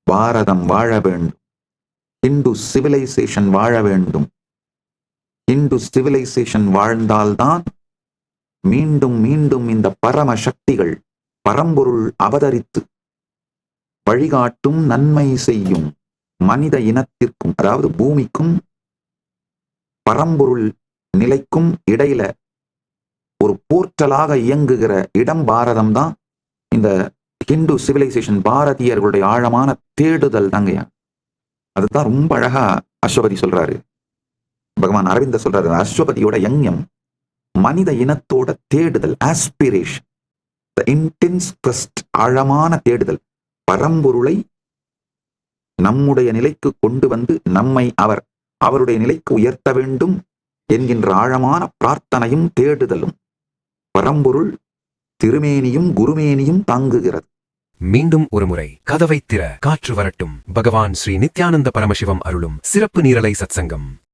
பாரதம் வாழ வேண்டும். இந்து சிவிலைசேஷன் வாழ வேண்டும். இந்து சிவிலைசேஷன் வாழ்ந்தால்தான் மீண்டும் மீண்டும் இந்த பரம சக்திகள் பரம்பொருள் அவதரித்து வழிகாட்டும், நன்மை செய்யும் மனித இனத்திற்கும், அதாவது பூமிக்கும் பரம்பொருள் நிலைக்கும் இடையில ஒரு போர்ட்டலாக இயங்குகிற இடம் பாரதம் தான். இந்த ஹிந்து சிவிலைசேஷன் பாரதியர்களுடைய ஆழமான தேடுதல் தாங்கய்யா. அதுதான் ரொம்ப அழகா அஸ்வபதி சொல்றாரு, பகவான் அரவிந்த சொல்றாரு. அஸ்வபதியோட யங்யம் மனித இனத்தோட தேடுதல், ஆஸ்பிரேஷன், இன்டென்ஸ் குவெஸ்ட், ஆழமான தேடுதல். பரம்பொருளை நம்முடைய நிலைக்கு கொண்டு வந்து நம்மை அவருடைய நிலைக்கு உயர்த்த வேண்டும் என்கின்ற ஆழமான பிரார்த்தனையும் தேடுதலும் பரம்பொருள் திருமேனியும் குருமேனியும் தாங்குகிறது. மீண்டும் ஒருமுறை கதவை திற, காற்று வரட்டும். பகவான் ஸ்ரீ நித்யானந்த பரமசிவம் அருளும் சிறப்பு நீரலை சத்சங்கம்.